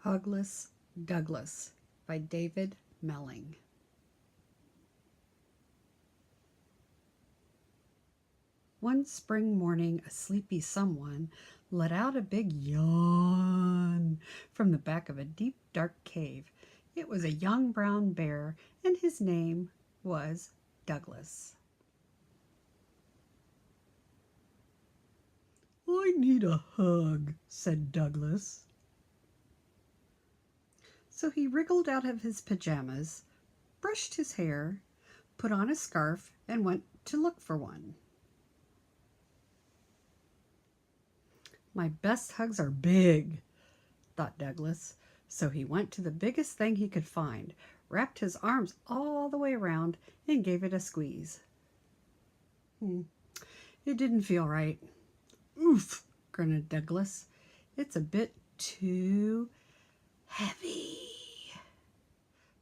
Hugless Douglas by David Melling. One spring morning, a sleepy someone let out a big yawn from the back of a deep, dark cave. It was a young brown bear, and his name was Douglas. "I need a hug," said Douglas. So he wriggled out of his pajamas, brushed his hair, put on a scarf, and went to look for one. "My best hugs are big," thought Douglas. So he went to the biggest thing he could find, wrapped his arms all the way around, and gave it a squeeze. It didn't feel right. "Oof," grunted Douglas. "It's a bit too heavy."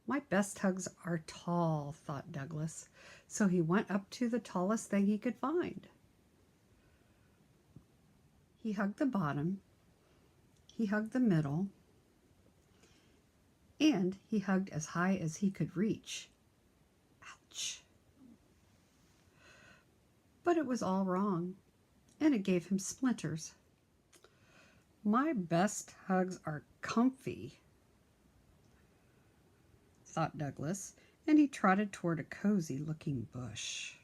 "My best hugs are tall," thought Douglas. So he went up to the tallest thing he could find. He hugged the bottom, he hugged the middle, and he hugged as high as he could reach. Ouch! But it was all wrong, and it gave him splinters. "My best hugs are comfy," thought Douglas, and he trotted toward a cozy-looking bush.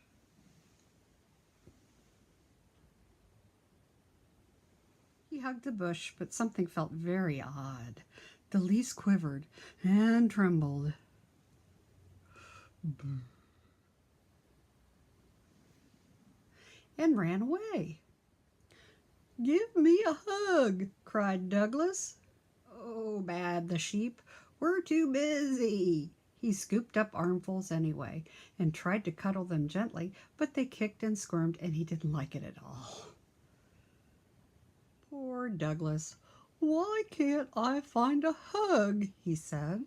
He hugged the bush, but something felt very odd. The leaves quivered and trembled. And ran away. "Give me a hug," cried Douglas. "Oh, bad the sheep. We're too busy." He scooped up armfuls anyway and tried to cuddle them gently, but they kicked and squirmed, and he didn't like it at all. Poor Douglas. "Why can't I find a hug?" he said.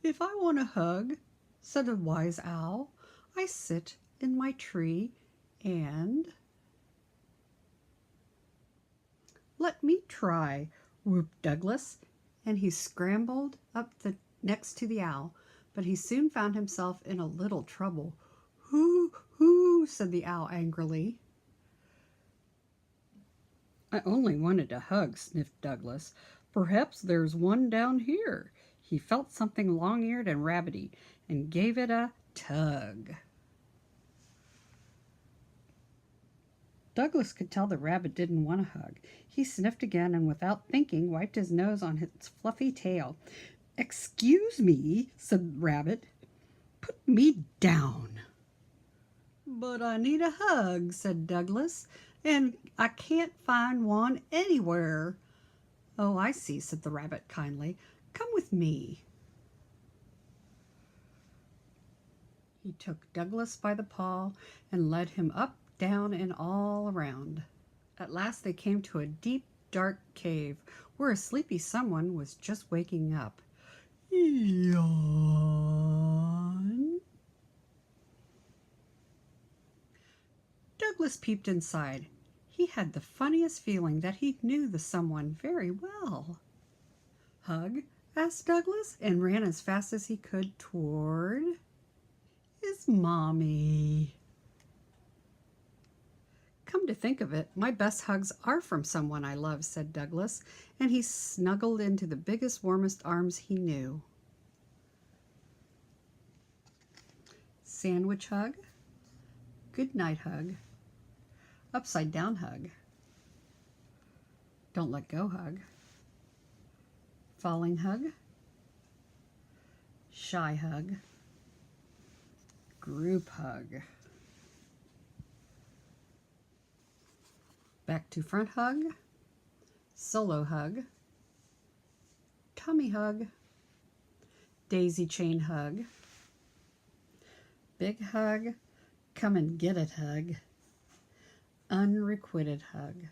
"If I want a hug," said a wise owl, "I sit in my tree and—" "Let me try," whooped Douglas, and he scrambled up next to the owl, but he soon found himself in a little trouble. "Hoo, hoo," said the owl angrily. "I only wanted a hug," sniffed Douglas. "Perhaps there's one down here." He felt something long-eared and rabbity and gave it a tug. Douglas could tell the rabbit didn't want a hug. He sniffed again and without thinking wiped his nose on its fluffy tail. "Excuse me," said the rabbit. "Put me down." "But I need a hug," said Douglas, "and I can't find one anywhere." "Oh, I see," said the rabbit kindly. "Come with me." He took Douglas by the paw and led him up, down, and all around. At last they came to a deep, dark cave where a sleepy someone was just waking up. Yawn. Douglas peeped inside. He had the funniest feeling that he knew the someone very well. "Hug?" asked Douglas, and ran as fast as he could toward his mommy. "Come to think of it, my best hugs are from someone I love," said Douglas, and he snuggled into the biggest, warmest arms he knew. Sandwich hug, good night hug, upside down hug, don't let go hug, falling hug, shy hug, group hug, back to front hug, solo hug, tummy hug, daisy chain hug, big hug, come and get it hug, unrequited hug.